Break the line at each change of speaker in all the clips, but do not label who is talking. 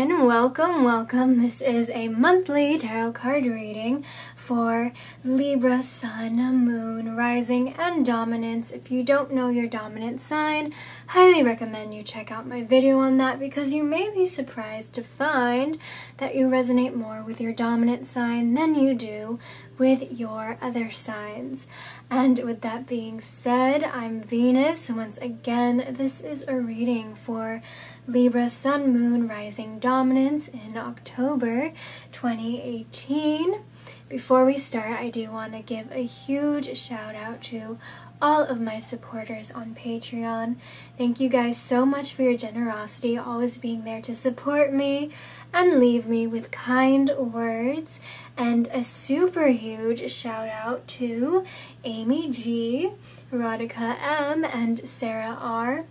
everyone, welcome. This is a monthly tarot card reading for Libra Sun, Moon, Rising, and Dominance. If you don't know your dominant sign, highly recommend you check out my video on that because you may be surprised to find that you resonate more with your dominant sign than you do with your other signs. And with that being said, I'm Venus. Once again, this is a reading for Libra Sun, Moon, Rising, Dominance in October 2018. Before we start, I do want to give a huge shout out to all of my supporters on Patreon. Thank you guys so much for your generosity, always being there to support me and leave me with kind words. And a super huge shout out to Amy G, Radhika M, and Sarah R.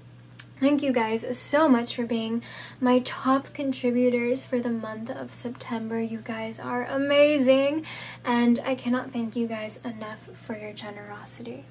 Thank you guys so much for being my top contributors for the month of September. You guys are amazing, and I cannot thank you guys enough for your generosity.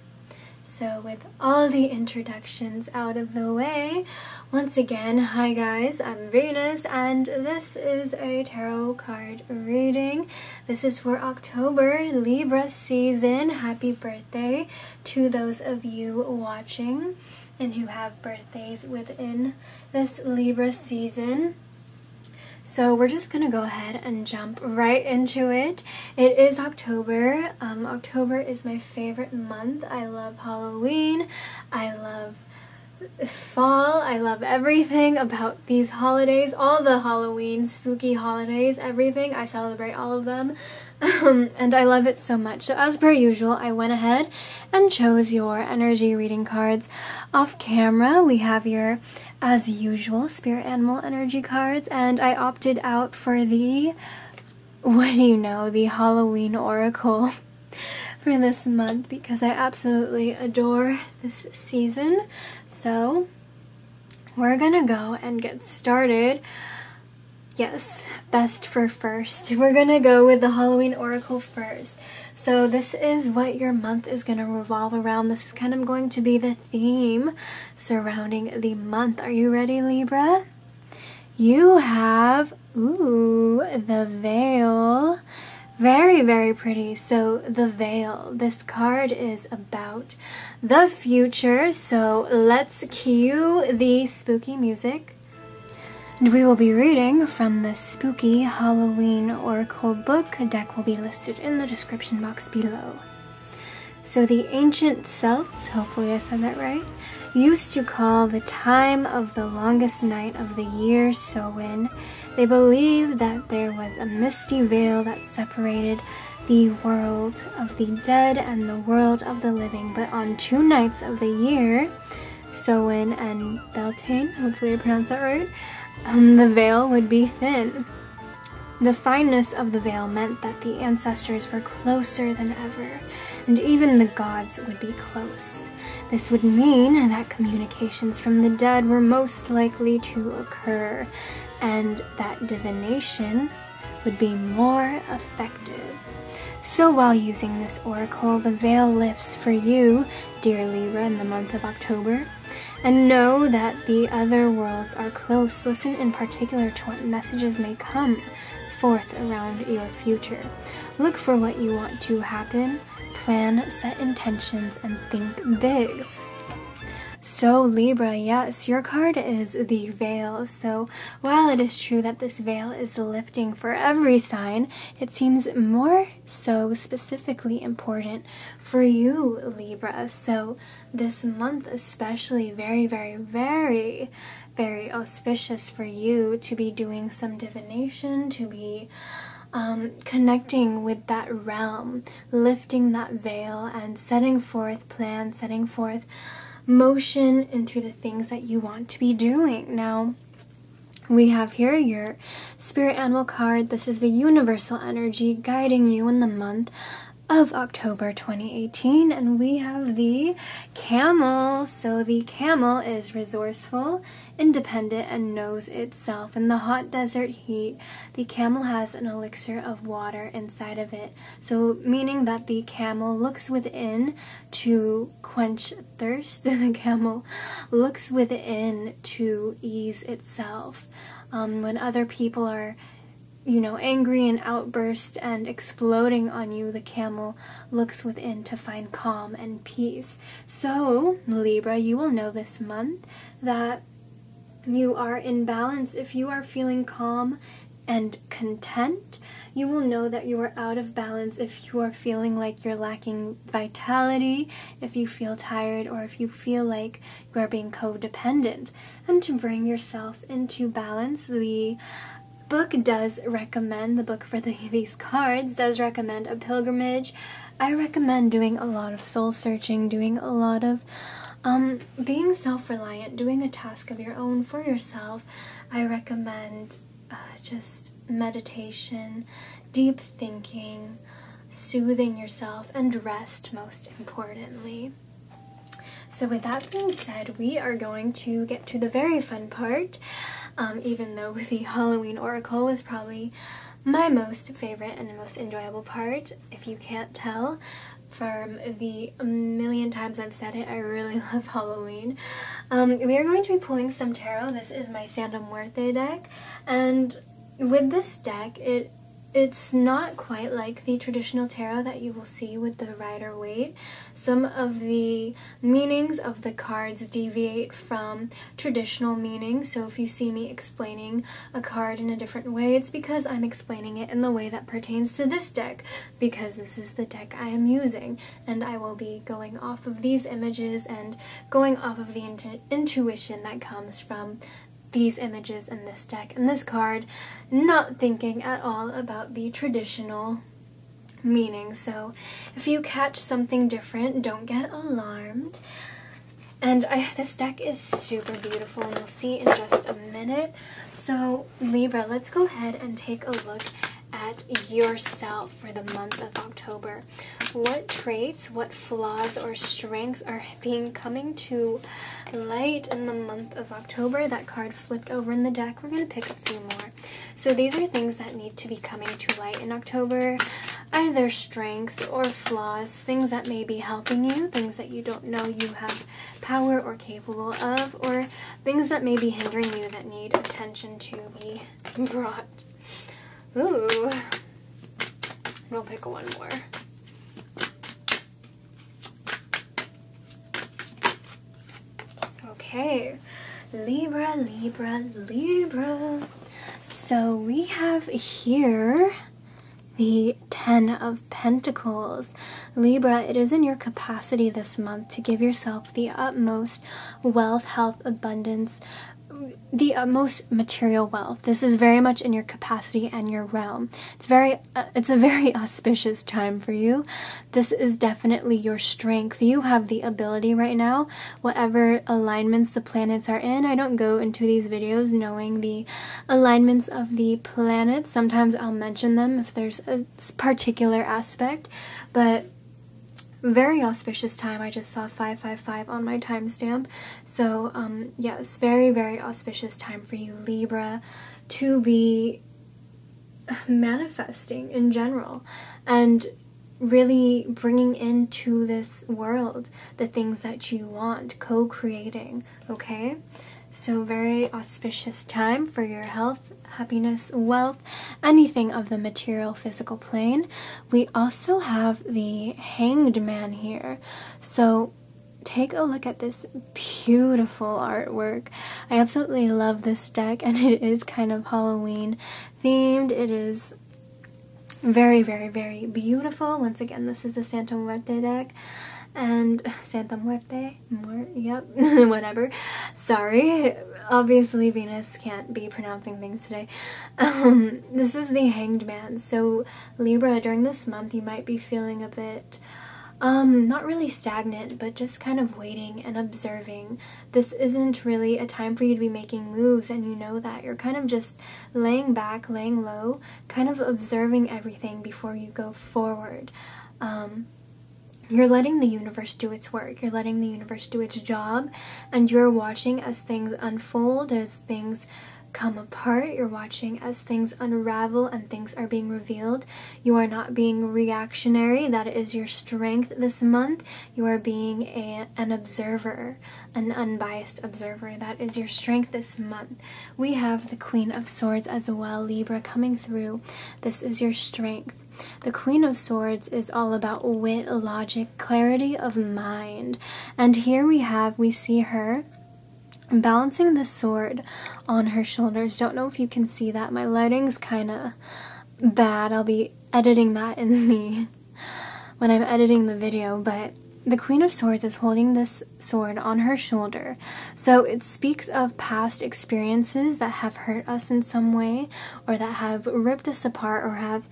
So with all the introductions out of the way, once again, hi guys, I'm Venus, and this is a tarot card reading. This is for October, Libra season. Happy birthday to those of you watching and who have birthdays within this Libra season. So we're just gonna go ahead and jump right into it. It is October. October is my favorite month. I love Halloween. I love fall. I love everything about these holidays. All the Halloween, spooky holidays, everything. I celebrate all of them. And I love it so much. So as per usual, I went ahead and chose your energy reading cards off camera. We have your, as usual, spirit animal energy cards, and I opted out for the, the Halloween oracle for this month because I absolutely adore this season. So we're gonna go and get started. Yes, best for first. We're gonna go with the Halloween oracle first. So this is what your month is gonna revolve around. This is kind of going to be the theme surrounding the month. Are you ready, Libra? You have, the veil. Very, very pretty. So the veil, this card is about the future. So let's cue the spooky music. And we will be reading from the Spooky Halloween Oracle book. A deck will be listed in the description box below. So the ancient Celts, hopefully I said that right, used to call the time of the longest night of the year Samhain. They believed that there was a misty veil that separated the world of the dead and the world of the living. But on 2 nights of the year, Samhain and Beltane, hopefully I pronounced that right, the veil would be thin. The fineness of the veil meant that the ancestors were closer than ever, and even the gods would be close. This would mean that communications from the dead were most likely to occur, and that divination would be more effective. So while using this oracle, the veil lifts for you, dear Libra, in the month of October. And know that the other worlds are close. Listen in particular to what messages may come forth around your future. Look for what you want to happen, plan, set intentions, and think big. So Libra, yes, your card is the veil. So while it is true that this veil is lifting for every sign, it seems more so specifically important for you, Libra. So this month especially, very, very, very, very auspicious for you to be doing some divination, to be connecting with that realm, lifting that veil and setting forth plans, setting forth motion into the things that you want to be doing. Now, we have here your spirit animal card. This is the universal energy guiding you in the month of October 2018, and we have the camel. So the camel is resourceful, independent, and knows itself. In the hot desert heat, the camel has an elixir of water inside of it. So meaning that the camel looks within to quench thirst. The camel looks within to ease itself. When other people are, you know, angry and outburst and exploding on you, the camel looks within to find calm and peace. So, Libra, you will know this month that you are in balance. If you are feeling calm and content, you will know that you are out of balance if you are feeling like you're lacking vitality, if you feel tired, or if you feel like you are being codependent. And to bring yourself into balance, the book does recommend, the book for these cards does recommend a pilgrimage. I recommend doing a lot of soul searching, doing a lot of being self-reliant, doing a task of your own for yourself. I recommend just meditation, deep thinking, soothing yourself, and rest, most importantly. So with that being said, we are going to get to the very fun part, even though the Halloween Oracle was probably my most favorite and most enjoyable part. If you can't tell from the million times I've said it, I really love Halloween. We are going to be pulling some tarot. This is my Santa Muerte deck, and with this deck, it's not quite like the traditional tarot that you will see with the Rider-Waite. Some of the meanings of the cards deviate from traditional meanings, so if you see me explaining a card in a different way, it's because I'm explaining it in the way that pertains to this deck, because this is the deck I am using, and I will be going off of these images and going off of the intuition that comes from these images in this deck and this card, not thinking at all about the traditional meaning. So if you catch something different, don't get alarmed. And this deck is super beautiful, and you'll see in just a minute. So Libra, let's go ahead and take a look at yourself for the month of October. What traits, what flaws or strengths are coming to light in the month of October? That card flipped over in the deck. We're going to pick a few more. So these are things that need to be coming to light in October, either strengths or flaws, things that may be helping you, things that you don't know you have power or capable of, or things that may be hindering you that need attention to be brought. Ooh, we'll pick one more. Okay, Libra, Libra, Libra. So we have here the 10 of Pentacles. Libra, it is in your capacity this month to give yourself the utmost wealth, health, abundance, the utmost material wealth. This is very much in your capacity and your realm. It's a very auspicious time for you. This is definitely your strength. You have the ability right now, whatever alignments the planets are in. I don't go into these videos knowing the alignments of the planets. Sometimes I'll mention them if there's a particular aspect, but very auspicious time. I just saw 555 on my timestamp. So, yes, very, very auspicious time for you, Libra, to be manifesting in general and really bringing into this world the things that you want, co-creating, okay? So very auspicious time for your health, happiness, wealth, anything of the material physical plane. We also have the Hanged Man here. So take a look at this beautiful artwork. I absolutely love this deck, and it is kind of Halloween themed. It is very, very, very beautiful. Once again, this is the Santa Muerte deck. And Santa Muerte, yep, whatever. Sorry, obviously Venus can't be pronouncing things today. This is the Hanged Man. So Libra, during this month, you might be feeling a bit, not really stagnant, but just kind of waiting and observing. This isn't really a time for you to be making moves, and you know that. You're kind of just laying back, laying low, kind of observing everything before you go forward. You're letting the universe do its work. You're letting the universe do its job, and you're watching as things unfold, as things come apart. You're watching as things unravel and things are being revealed. You are not being reactionary. That is your strength this month. You are being an observer, an unbiased observer. That is your strength this month. We have the Queen of Swords as well, Libra, coming through. This is your strength. The Queen of Swords is all about wit, logic, clarity of mind. And here we see her balancing the sword on her shoulders. Don't know if you can see that. My lighting's kind of bad. I'll be editing that when I'm editing the video, but the Queen of Swords is holding this sword on her shoulder. So it speaks of past experiences that have hurt us in some way, or that have ripped us apart, or have,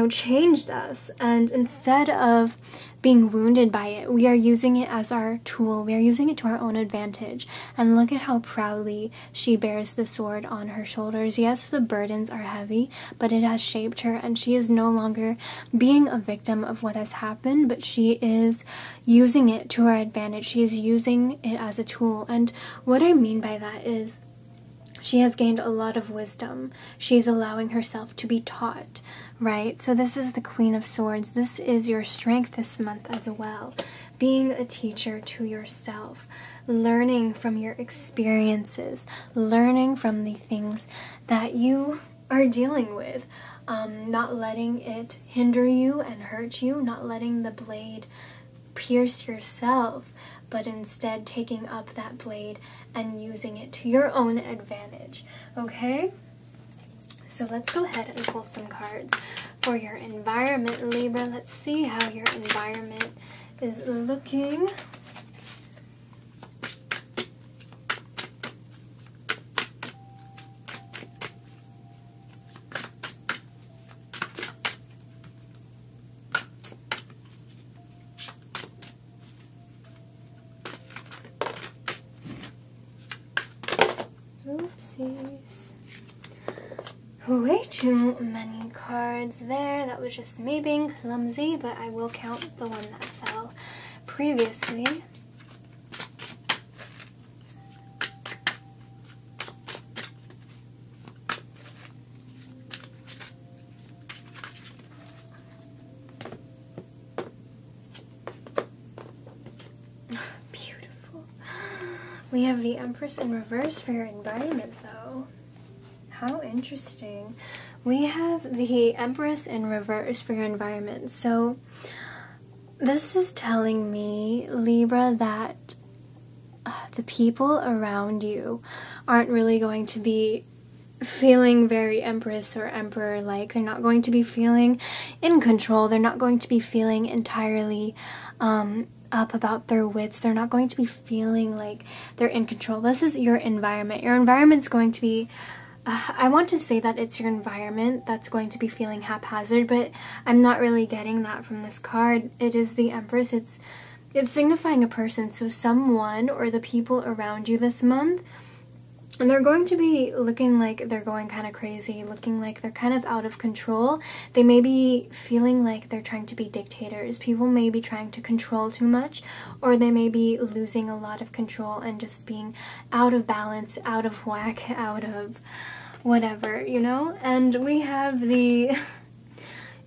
changed us. And instead of being wounded by it, we are using it as our tool. We are using it to our own advantage. And look at how proudly she bears the sword on her shoulders. Yes, the burdens are heavy, but it has shaped her, and she is no longer being a victim of what has happened, but she is using it to her advantage. She is using it as a tool. And what I mean by that is, she has gained a lot of wisdom. She's allowing herself to be taught, right? So this is the Queen of Swords. This is your strength this month as well. Being a teacher to yourself, learning from your experiences, learning from the things that you are dealing with, not letting it hinder you and hurt you, not letting the blade pierce yourself, but instead taking up that blade and using it to your own advantage, okay? So let's go ahead and pull some cards for your environment, Libra. Let's see how your environment is looking. Oopsies. Way too many cards there. That was just me being clumsy, but I will count the one that fell previously. Beautiful. We have the Empress in reverse for your environment, though. How interesting. We have the Empress in reverse for your environment. So this is telling me, Libra, that the people around you aren't really going to be feeling very Empress or Emperor-like. They're not going to be feeling in control. They're not going to be feeling entirely up about their wits. They're not going to be feeling like they're in control. This is your environment. Your environment's going to be I want to say that it's your environment that's going to be feeling haphazard, but I'm not really getting that from this card. It is the Empress. It's signifying a person, so someone or the people around you this month, and they're going to be looking like they're going kind of crazy, looking like they're kind of out of control. They may be feeling like they're trying to be dictators. People may be trying to control too much, or they may be losing a lot of control and just being out of balance, out of whack, out of whatever, And we have the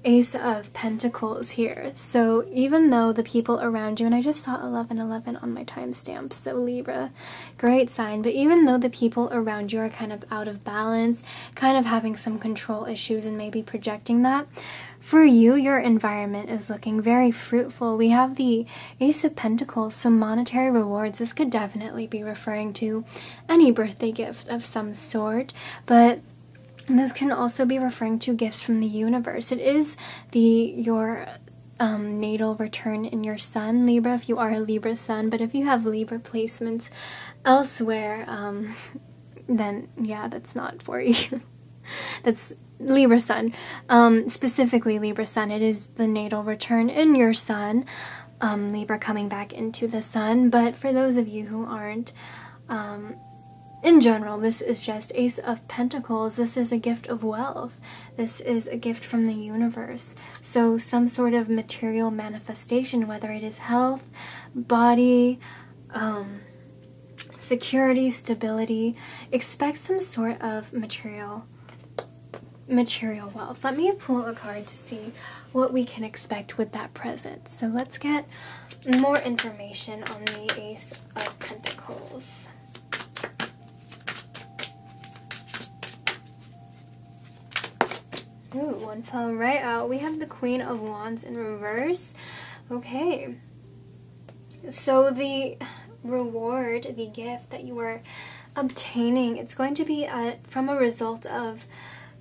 Ace of Pentacles here. So even though the people around you, and I just saw 1111 on my timestamp, so Libra, great sign, but even though the people around you are kind of out of balance, kind of having some control issues and maybe projecting that, for you, your environment is looking very fruitful. We have the Ace of Pentacles, so monetary rewards. This could definitely be referring to any birthday gift of some sort, but this can also be referring to gifts from the universe. It is your natal return in your sun, Libra, if you are a Libra sun. But if you have Libra placements elsewhere, then yeah, that's not for you. That's Libra sun. Specifically Libra sun. It is the natal return in your sun. Libra coming back into the sun. But for those of you who aren't, in general, this is just Ace of Pentacles. This is a gift of wealth. This is a gift from the universe. So some sort of material manifestation, whether it is health, body, security, stability. Expect some sort of material wealth. Let me pull a card to see what we can expect with that present. So let's get more information on the Ace of Pentacles. Ooh, one fell right out. We have the Queen of Wands in reverse. Okay. So the reward, the gift that you are obtaining, it's going to be from a result of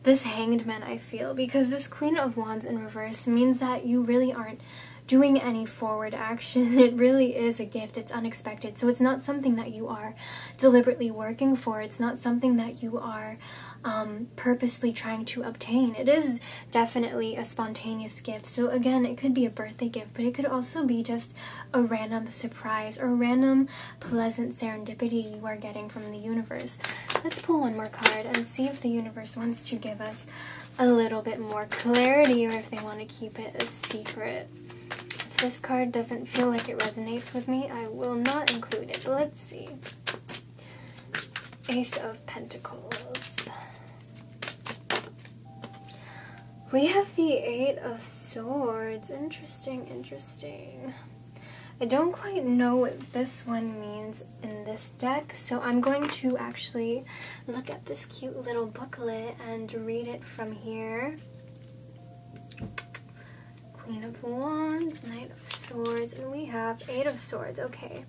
this Hanged Man, I feel, because this Queen of Wands in reverse means that you really aren't doing any forward action. It really is a gift. It's unexpected. So it's not something that you are deliberately working for. It's not something that you are purposely trying to obtain. It is definitely a spontaneous gift. So again, it could be a birthday gift, but it could also be just a random surprise or random pleasant serendipity you are getting from the universe. Let's pull one more card and see if the universe wants to give us a little bit more clarity or if they want to keep it a secret. If this card doesn't feel like it resonates with me, I will not include it. But let's see. Ace of Pentacles. We have the Eight of Swords. Interesting, interesting. I don't quite know what this one means in this deck, so I'm going to actually look at this cute little booklet and read it from here. Queen of Wands, Knight of Swords, and we have Eight of Swords. Okay.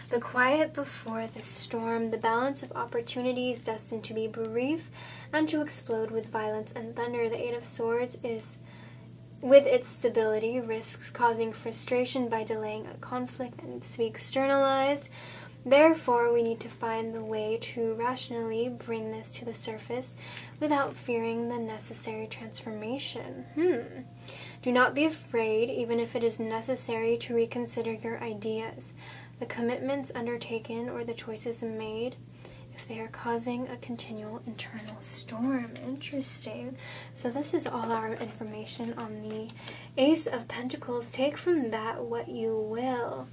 The quiet before the storm, the balance of opportunities destined to be brief and to explode with violence and thunder. The Eight of Swords is, with its stability, risks causing frustration by delaying a conflict that needs to be externalized. Therefore, we need to find the way to rationally bring this to the surface without fearing the necessary transformation. Do not be afraid, even if it is necessary, to reconsider your ideas, the commitments undertaken, or the choices made, if they are causing a continual internal storm. Interesting. So this is all our information on the Ace of Pentacles. Take from that what you will.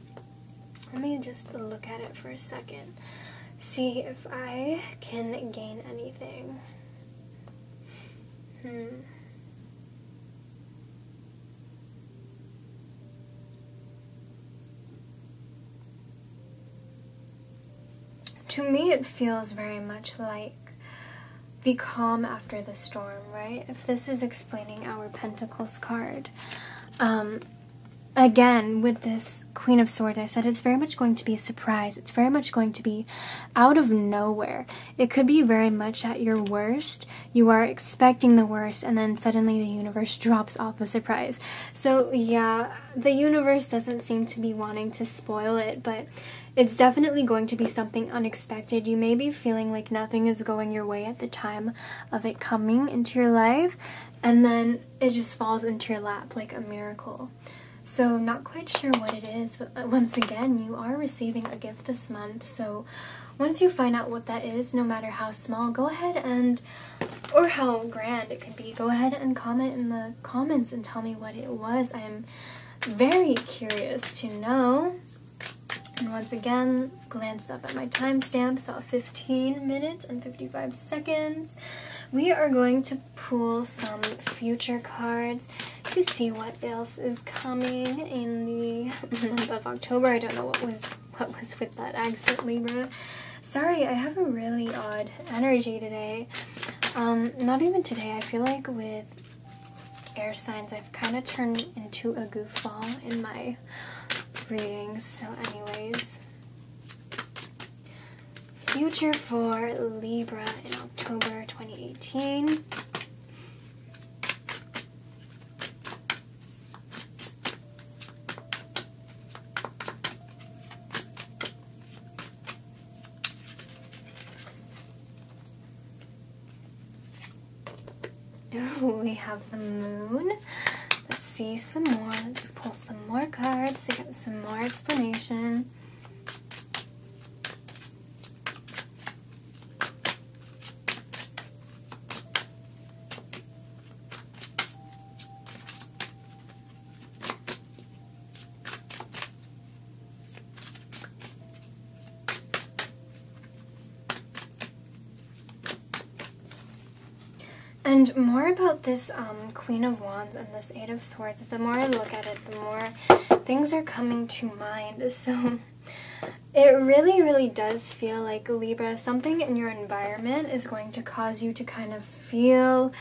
Let me just look at it for a second. See if I can gain anything. To me, it feels very much like the calm after the storm, right? If this is explaining our Pentacles card. Again, with this Queen of Swords, I said it's very much going to be a surprise. It's very much going to be out of nowhere. It could be very much at your worst. You are expecting the worst, and then suddenly the universe drops off a surprise. So yeah, the universe doesn't seem to be wanting to spoil it, but it's definitely going to be something unexpected. You may be feeling like nothing is going your way at the time of it coming into your life, and then it just falls into your lap like a miracle. So not quite sure what it is, but once again, you are receiving a gift this month. So once you find out what that is, no matter how small, go ahead and, or how grand it could be, go ahead and comment in the comments and tell me what it was. I am very curious to know. And once again, glanced up at my timestamp, saw 15 minutes and 55 seconds. We are going to pull some future cards to see what else is coming in the month of October. I don't know what was with that accent, Libra. Sorry, I have a really odd energy today. Not even today. I feel like with air signs, I've kind of turned into a goofball in my readings. So anyways, future for Libra in October 2018. Ooh, we have the moon. Let's see some more. Let's pull some more cards to get some more explanation. And more about this Queen of Wands and this Eight of Swords, the more I look at it, the more things are coming to mind. So it really, really does feel like, Libra, something in your environment is going to cause you to kind of feel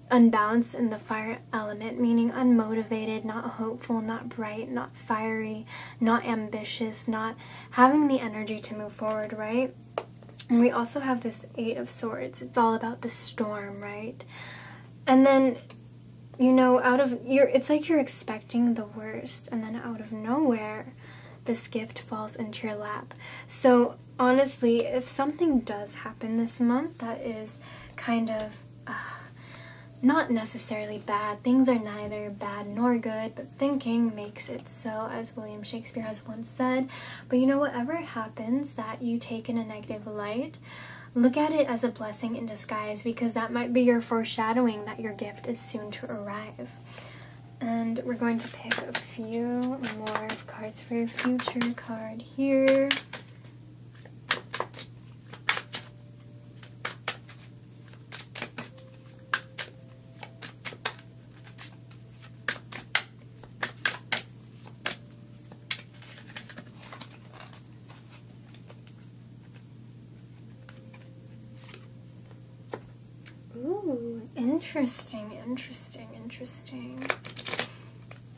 unbalanced in the fire element, meaning unmotivated, not hopeful, not bright, not fiery, not ambitious, not having the energy to move forward, right? And we also have this Eight of Swords. It's all about the storm, right? And then, you know, it's like you're expecting the worst, and then out of nowhere, this gift falls into your lap. So honestly, if something does happen this month that is kind of not necessarily bad, things are neither bad nor good, but thinking makes it so, as William Shakespeare has once said. But you know, whatever happens that you take in a negative light, look at it as a blessing in disguise, because that might be your foreshadowing that your gift is soon to arrive. And we're going to pick a few more cards for your future card here. Ooh, interesting.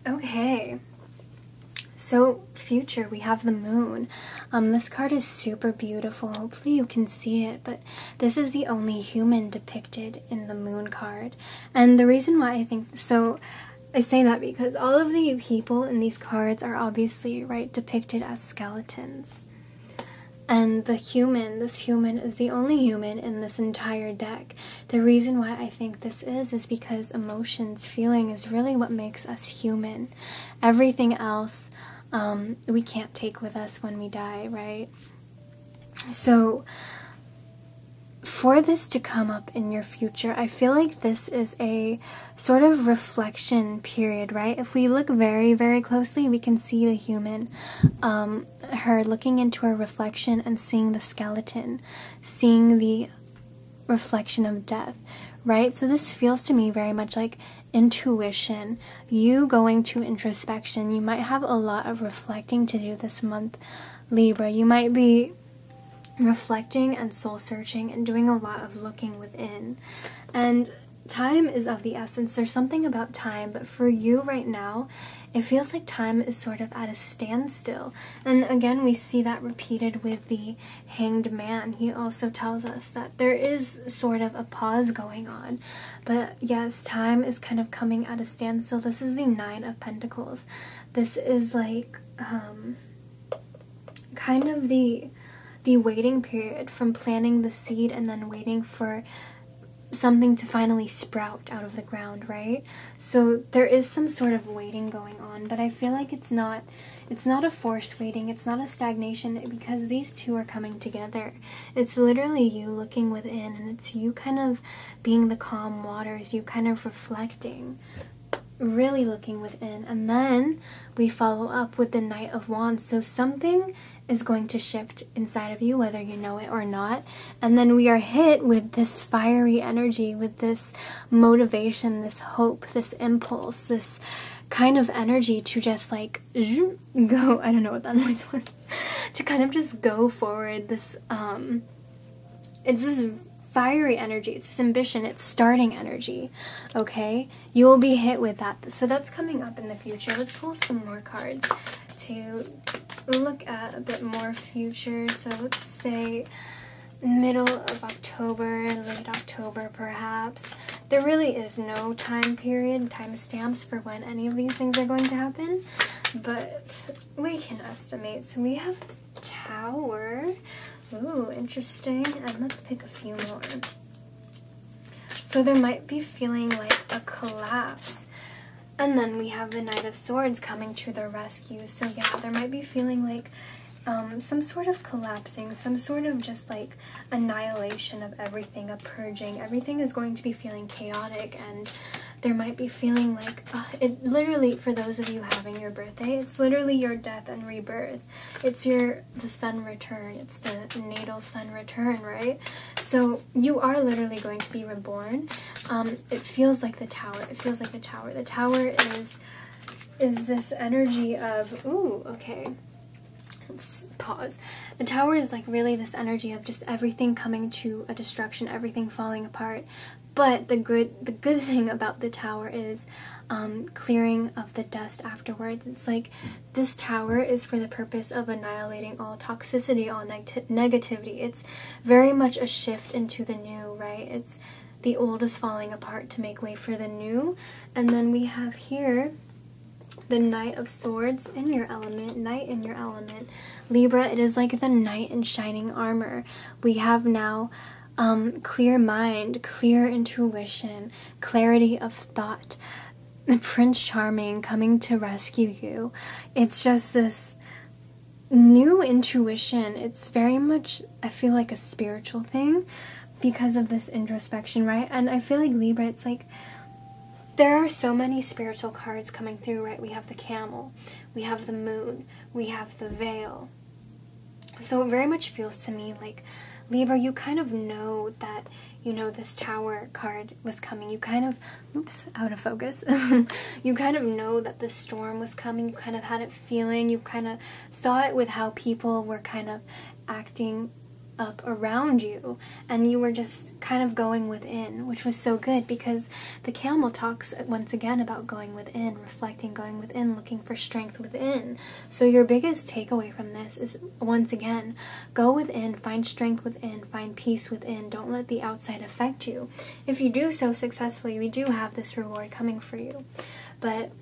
Okay, so future, we have the moon. This card is super beautiful. Hopefully you can see it, but this is the only human depicted in the moon card. And the reason why I think so, I say that because all of the people in these cards are obviously, right, depicted as skeletons. And this human is the only human in this entire deck. The reason why I think this is because emotions, feeling is really what makes us human. Everything else we can't take with us when we die, right? So for this to come up in your future, I feel like this is a sort of reflection period, right? If we look very, very closely, we can see the human, her looking into her reflection and seeing the skeleton, seeing the reflection of death, right? So this feels to me very much like intuition, you going to introspection. You might have a lot of reflecting to do this month, Libra. You might be reflecting and soul searching and doing a lot of looking within. And time is of the essence. There's something about time, but for you right now, it feels like time is sort of at a standstill. And again, we see that repeated with the Hanged Man. He also tells us that there is sort of a pause going on. But yes, time is kind of coming at a standstill. This is the Nine of Pentacles. This is like kind of the waiting period from planting the seed and then waiting for something to finally sprout out of the ground, right? So there is some sort of waiting going on, but I feel like it's not a forced waiting, it's not a stagnation, because these two are coming together. It's literally you looking within, and it's you kind of being the calm waters, you kind of reflecting, really looking within. And then we follow up with the Knight of Wands. So something is going to shift inside of you, whether you know it or not. And then we are hit with this fiery energy, with this motivation, this hope, this impulse, this kind of energy to just like go, I don't know what that noise was, to kind of just go forward. This it's this fiery energy, it's this ambition, it's starting energy, okay? You will be hit with that. So that's coming up in the future. Let's pull some more cards to look at a bit more future. So let's say middle of October, late October perhaps. There really is no time period, time stamps for when any of these things are going to happen, but we can estimate. So we have the Tower. Ooh, interesting. And let's pick a few more. So there might be feeling like a collapse. And then we have the Knight of Swords coming to the rescue. So yeah, there might be feeling like some sort of collapsing, some sort of just like annihilation of everything, a purging. Everything is going to be feeling chaotic, and there might be feeling like, it literally, for those of you having your birthday, it's literally your death and rebirth. It's the sun return. It's the natal sun return, right? So you are literally going to be reborn. It feels like the tower. It feels like the tower. The tower is this energy of, ooh, okay. Let's pause. The tower is like really this energy of just everything coming to a destruction, everything falling apart. But the good thing about the tower is clearing of the dust afterwards. It's like this tower is for the purpose of annihilating all toxicity, all negativity. It's very much a shift into the new, right? It's the old is falling apart to make way for the new. And then we have here the Knight of Swords in your element, Knight in your element. Libra, it is like the knight in shining armor. We have now clear mind, clear intuition, clarity of thought, the Prince Charming coming to rescue you. It's just this new intuition. It's very much, I feel like, a spiritual thing because of this introspection, right? And I feel like Libra, it's like there are so many spiritual cards coming through, right? We have the Camel, we have the Moon, we have the Veil. So it very much feels to me like, Libra, you kind of know that, you know, this Tower card was coming. You kind of, oops, out of focus. You kind of know that the storm was coming. You kind of had it feeling. You kind of saw it with how people were kind of acting up around you, and you were just kind of going within, which was so good because the Camel talks once again about going within, reflecting, going within, looking for strength within. So your biggest takeaway from this is, once again, go within, find strength within, find peace within. Don't let the outside affect you. If you do so successfully, we do have this reward coming for you. But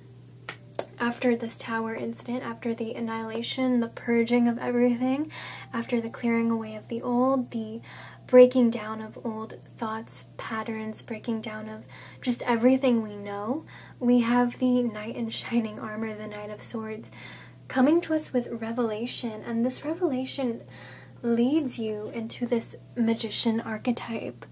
after this Tower incident, after the annihilation, the purging of everything, after the clearing away of the old, the breaking down of old thoughts, patterns, breaking down of just everything we know, we have the Knight in shining armor, the Knight of Swords, coming to us with revelation. And this revelation leads you into this magician archetype.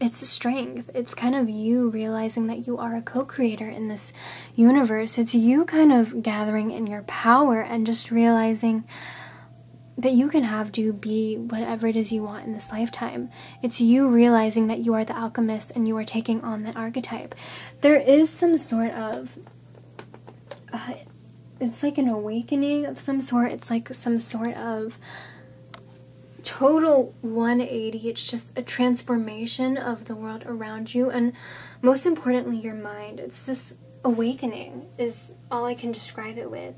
It's strength. It's kind of you realizing that you are a co-creator in this universe. It's you kind of gathering in your power and just realizing that you can do be whatever it is you want in this lifetime. It's you realizing that you are the alchemist and you are taking on that archetype. There is some sort of, it's like an awakening of some sort. It's like some sort of total 180. It's just a transformation of the world around you, and most importantly your mind. It's this awakening is all I can describe it with.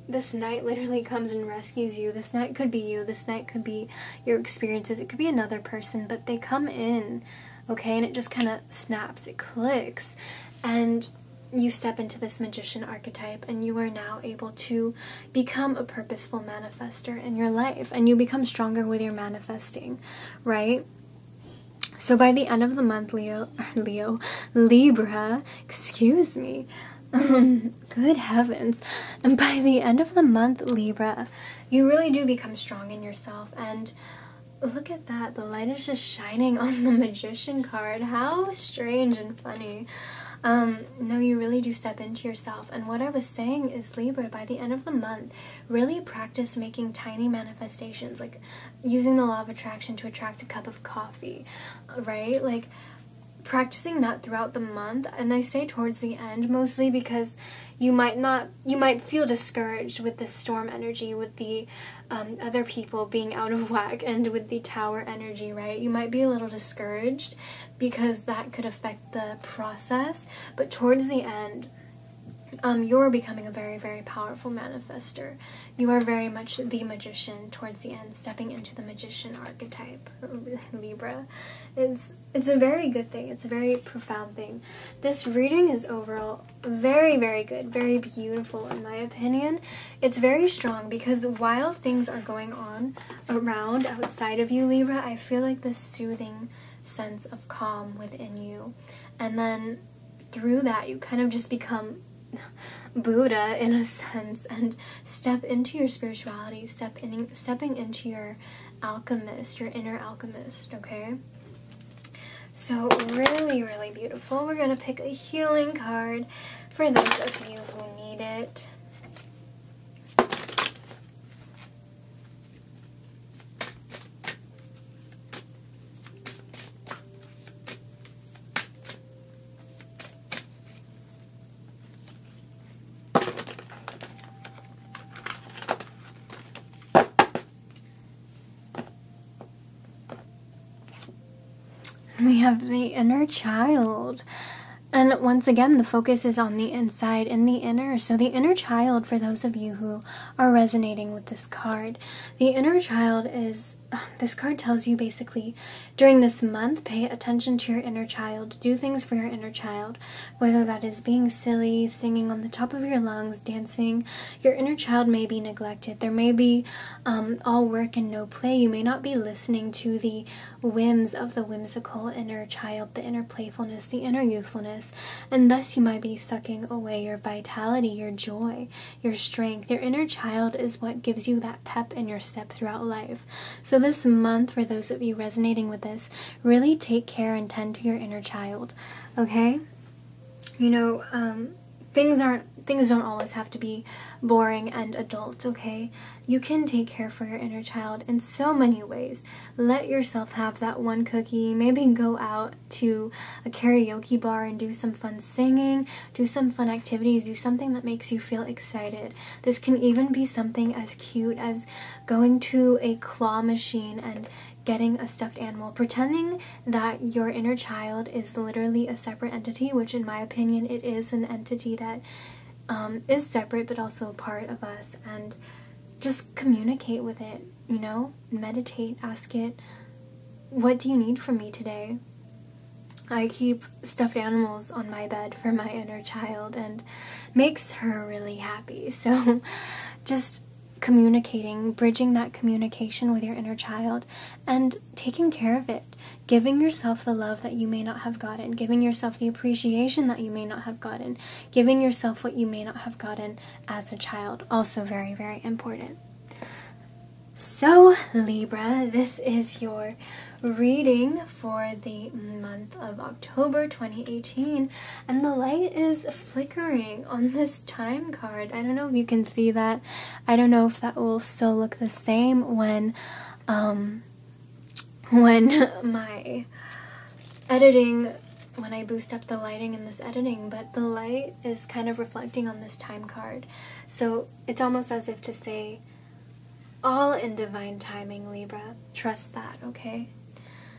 This Knight literally comes and rescues you. This Knight could be you, this Knight could be your experiences, it could be another person, but they come in, okay, and it just kind of snaps, it clicks, and you step into this magician archetype, and you are now able to become a purposeful manifester in your life, and you become stronger with your manifesting, right? So by the end of the month, Libra, excuse me, good heavens, and by the end of the month, Libra, you really do become strong in yourself. And look at that, the light is just shining on the magician card. How strange and funny. No, you really do step into yourself. And what I was saying is, Libra, by the end of the month, really practice making tiny manifestations, like using the law of attraction to attract a cup of coffee, right? Like practicing that throughout the month. And I say towards the end mostly because you might feel discouraged with the storm energy, with the other people being out of whack, and with the Tower energy, right? You might be a little discouraged because that could affect the process, but towards the end, you're becoming a very, very powerful manifester. You are very much the magician towards the end, stepping into the magician archetype, Libra. It's a very good thing. It's a very profound thing. This reading is overall very, very good, very beautiful in my opinion. It's very strong because while things are going on around outside of you, Libra, I feel like this soothing sense of calm within you. And then through that, you kind of just become Buddha in a sense and step into your spirituality, stepping into your alchemist, your inner alchemist, okay? So really, really beautiful. We're going to pick a healing card for those of you who need it. We have the inner child. And once again, the focus is on the inside and the inner. So the inner child, for those of you who are resonating with this card, the inner child is, this card tells you basically, during this month, pay attention to your inner child. Do things for your inner child, whether that is being silly, singing on the top of your lungs, dancing. Your inner child may be neglected. There may be all work and no play. You may not be listening to the whims of the whimsical inner child, the inner playfulness, the inner youthfulness. And thus you might be sucking away your vitality, your joy, your strength. Your inner child is what gives you that pep in your step throughout life. So this month, for those of you resonating with this, really take care and tend to your inner child, okay? You know, things don't always have to be boring and adult, okay? You can take care for your inner child in so many ways. Let yourself have that one cookie. Maybe go out to a karaoke bar and do some fun singing, do some fun activities, do something that makes you feel excited. This can even be something as cute as going to a claw machine and getting a stuffed animal, pretending that your inner child is literally a separate entity, which in my opinion it is an entity that is separate but also a part of us, and just communicate with it, you know, meditate, ask it, what do you need from me today? I keep stuffed animals on my bed for my inner child and makes her really happy. So just communicating, bridging that communication with your inner child and taking care of it, giving yourself the love that you may not have gotten, giving yourself the appreciation that you may not have gotten, giving yourself what you may not have gotten as a child. Also very, very important. So Libra, this is your reading for the month of October 2018, and the light is flickering on this time card. I don't know if you can see that. I don't know if that will still look the same when my editing, when I boost up the lighting in this editing, but the light is kind of reflecting on this time card. So it's almost as if to say, all in divine timing, Libra. Trust that, okay?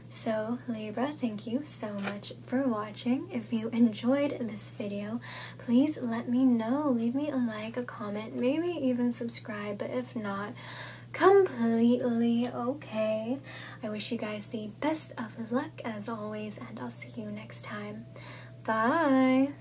So, Libra, thank you so much for watching. If you enjoyed this video, please let me know. Leave me a like, a comment, maybe even subscribe, but if not, completely okay. I wish you guys the best of luck as always, and I'll see you next time. Bye!